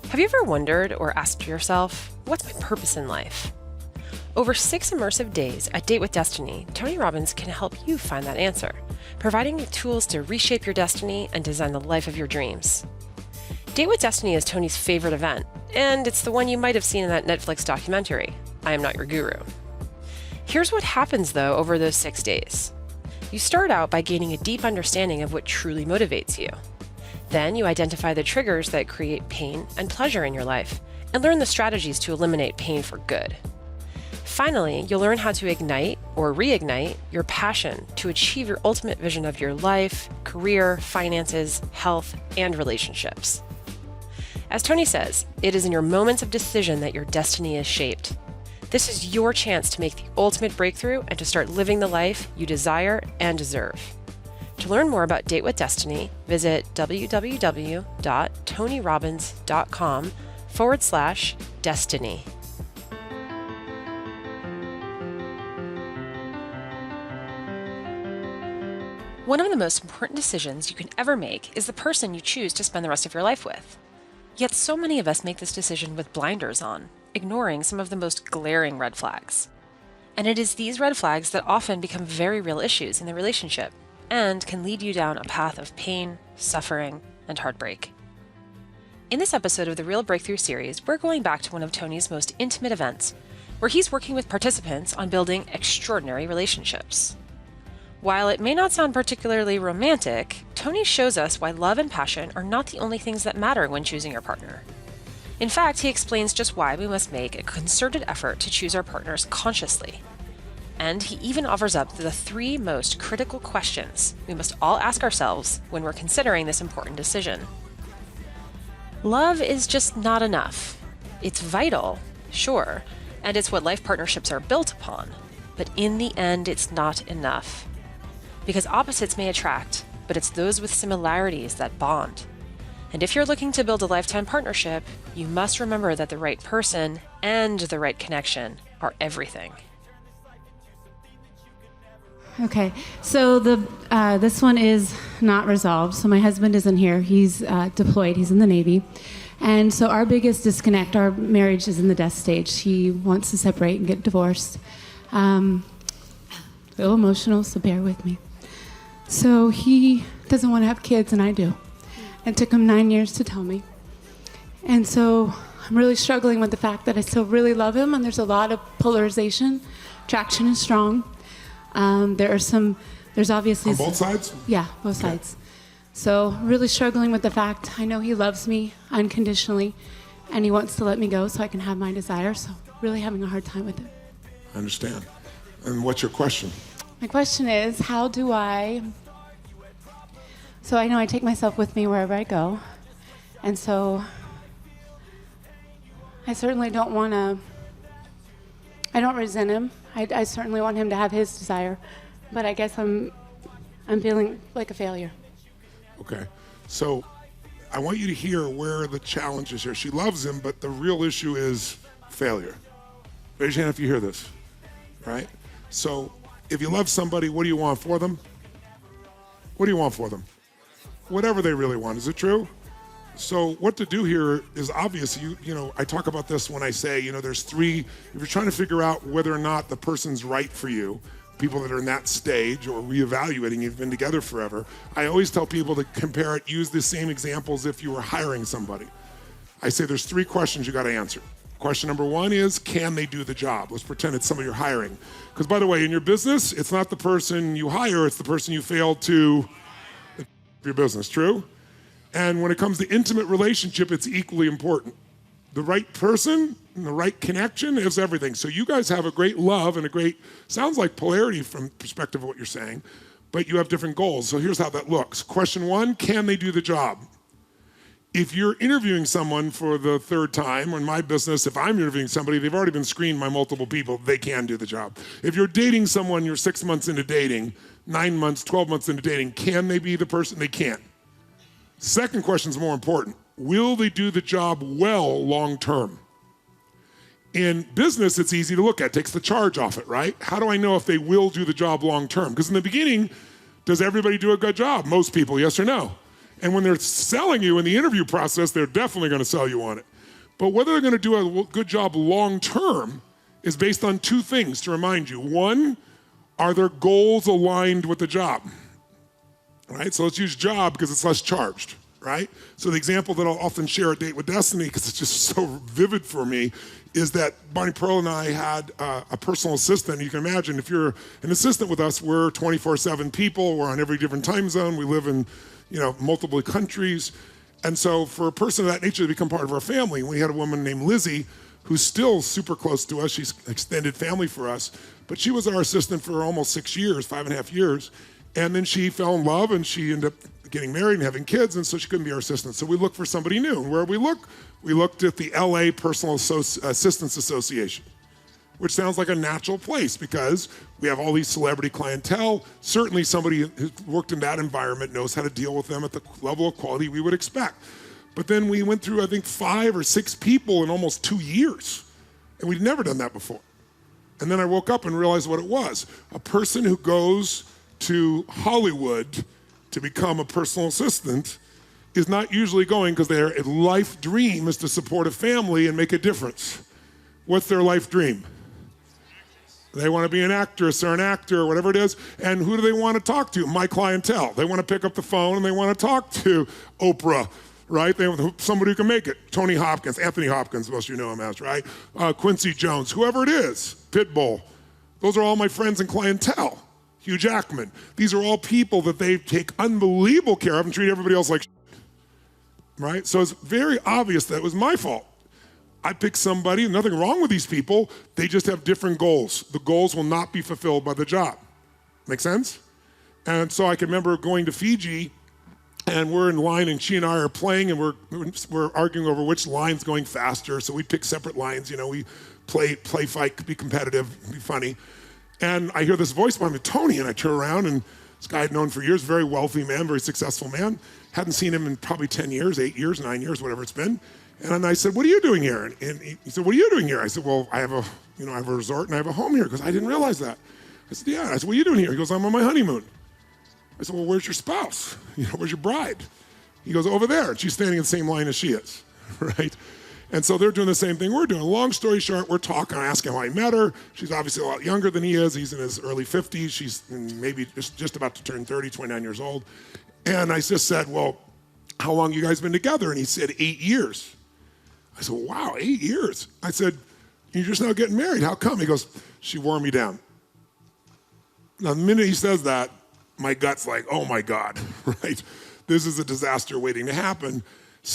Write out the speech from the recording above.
Have you ever wondered or asked yourself, what's my purpose in life? Over 6 immersive days at Date with Destiny, Tony Robbins can help you find that answer, providing you tools to reshape your destiny and design the life of your dreams. Date with Destiny is Tony's favorite event, and it's the one you might have seen in that Netflix documentary, I Am Not Your Guru. Here's what happens, though, over those 6 days. You start out by gaining a deep understanding of what truly motivates you. Then you identify the triggers that create pain and pleasure in your life, and learn the strategies to eliminate pain for good. Finally, you'll learn how to ignite or reignite your passion to achieve your ultimate vision of your life, career, finances, health, and relationships. As Tony says, it is in your moments of decision that your destiny is shaped. This is your chance to make the ultimate breakthrough and to start living the life you desire and deserve. To learn more about Date with Destiny, visit www.tonyrobbins.com/destiny. One of the most important decisions you can ever make is the person you choose to spend the rest of your life with. Yet so many of us make this decision with blinders on, ignoring some of the most glaring red flags. And it is these red flags that often become very real issues in the relationship and can lead you down a path of pain, suffering, and heartbreak. In this episode of the Real Breakthrough series, we're going back to one of Tony's most intimate events, where he's working with participants on building extraordinary relationships. While it may not sound particularly romantic, Tony shows us why love and passion are not the only things that matter when choosing your partner. In fact, he explains just why we must make a concerted effort to choose our partners consciously. And he even offers up the 3 most critical questions we must all ask ourselves when we're considering this important decision. Love is just not enough. It's vital, sure, and it's what life partnerships are built upon, but in the end, it's not enough. Because opposites may attract, but it's those with similarities that bond. And if you're looking to build a lifetime partnership, you must remember that the right person and the right connection are everything. Okay, so this one is not resolved. So my husband isn't here. He's deployed. He's in the Navy. And so our biggest disconnect, our marriage is in the death stage. He wants to separate and get divorced. A little emotional, so bear with me. So he doesn't want to have kids, and I do. It took him 9 years to tell me. And so I'm really struggling with the fact that I still really love him, and there's a lot of polarization. Traction is strong. There's obviously... On both sides? Yeah, both sides. So really struggling with the fact I know he loves me unconditionally, and he wants to let me go so I can have my desire. So really having a hard time with it. I understand. And what's your question? My question is, how do I... So I know I take myself with me wherever I go, and so I certainly don't want to... I don't resent him. I certainly want him to have his desire, but I guess I'm feeling like a failure. Okay. So I want you to hear where the challenge is here. She loves him, but the real issue is failure. Raise your hand if you hear this, right? So if you love somebody, what do you want for them? What do you want for them? Whatever they really want. Is it true? So what to do here is obvious. You know, I talk about this when I say, there's 3, if you're trying to figure out whether or not the person's right for you, people that are in that stage or reevaluating, you've been together forever, I always tell people to compare it, use the same examples if you were hiring somebody. I say there's 3 questions you got to answer. Question number 1 is, can they do the job? Let's pretend it's somebody you're hiring. Because by the way, in your business, it's not the person you hire, it's the person you failed to your business, true? And when it comes to intimate relationship, it's equally important. The right person and the right connection is everything. So you guys have a great love and a great, sounds like polarity from the perspective of what you're saying, but you have different goals. So here's how that looks. Question 1, can they do the job? If you're interviewing someone for the 3rd time, or in my business, if I'm interviewing somebody, they've already been screened by multiple people, they can do the job. If you're dating someone, you're 6 months into dating, 9 months, 12 months into dating, can they be the person? They can. Second question is more important. Will they do the job well long term? In business, it's easy to look at. It takes the charge off it, right? How do I know if they will do the job long term? Because in the beginning, does everybody do a good job? Most people, yes or no? And when they're selling you in the interview process, they're definitely going to sell you on it. But whether they're going to do a good job long term is based on two things to remind you. One, are their goals aligned with the job? Right? So let's use job because it's less charged, right? So the example that I'll often share at Date with Destiny, because it's just so vivid for me, is that Bonnie Pearl and I had a personal assistant. You can imagine if you're an assistant with us, we're 24/7 people. We're on every different time zone. We live in, multiple countries. And so for a person of that nature to become part of our family, we had a woman named Lizzie who's still super close to us. She's extended family for us. But she was our assistant for almost 6 years, 5.5 years. And then she fell in love and she ended up getting married and having kids, and so she couldn't be our assistant. So we looked for somebody new. And where did we look? We looked at the LA Personal Assistants Association, which sounds like a natural place because we have all these celebrity clientele. Certainly somebody who's worked in that environment knows how to deal with them at the level of quality we would expect. But then we went through, I think, 5 or 6 people in almost 2 years, and we'd never done that before. And then I woke up and realized what it was. A person who goes to Hollywood to become a personal assistant is not usually going because their life dream is to support a family and make a difference. What's their life dream? They want to be an actress or an actor or whatever it is. And who do they want to talk to? My clientele. They want to pick up the phone and they want to talk to Oprah, right? They want somebody who can make it. Tony Hopkins, Anthony Hopkins, most of you know him as, right? Quincy Jones, whoever it is, Pitbull. Those are all my friends and clientele. Hugh Jackman. These are all people that they take unbelievable care of and treat everybody else like shit, right? So it's very obvious that it was my fault. I picked somebody, nothing wrong with these people, they just have different goals. The goals will not be fulfilled by the job. Make sense? And so I can remember going to Fiji and we're in line and she and I are playing and we're arguing over which line's going faster. So we pick separate lines, we play fight, be competitive, be funny. And I hear this voice behind me, Tony, and I turn around and this guy I'd known for years, very wealthy man, very successful man. Hadn't seen him in probably 10 years, 8 years, 9 years, whatever it's been. And I said, what are you doing here? And he said, what are you doing here? I said, well, I have a resort and I have a home here. Because I didn't realize that. I said, yeah. I said, what are you doing here? He goes, I'm on my honeymoon. I said, well, where's your spouse? Where's your bride? He goes, over there. And she's standing in the same line as she is, right? And so they're doing the same thing we're doing. Long story short, we're talking. I ask him how I met her. She's obviously a lot younger than he is. He's in his early 50s. She's maybe just about to turn 30, 29 years old. And I just said, well, how long you guys been together? And he said, 8 years. I said, wow, 8 years. I said, you're just now getting married. How come? He goes, she wore me down. Now, the minute he says that, my gut's like, oh my God, right? This is a disaster waiting to happen.